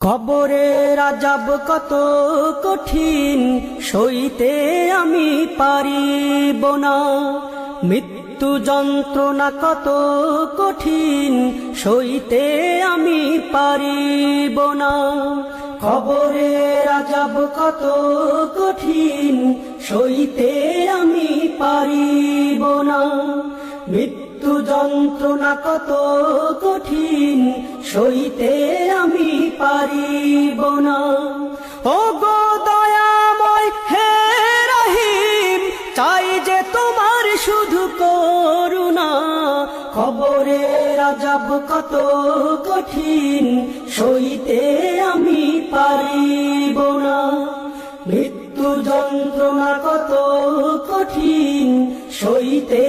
কবরের আযাব কত কঠিন, সইতে আমি পারিব না। মৃত্যু যন্ত্রণা কত কঠিন, সইতে আমি পারিব না। কবরের আযাব কত কঠিন, সইতে আমি পারিব না। মৃত্যু যন্ত্রণা কত কঠিন, সইতে আমি পারিব না। ও গো দয়াময় হে রহিম, চাই যে তোমার শুধু করুণা। কবরের আযাব কত কঠিন, সইতে আমি পারিব না। মৃত্যু যন্ত্রণা কত কঠিন, সইতে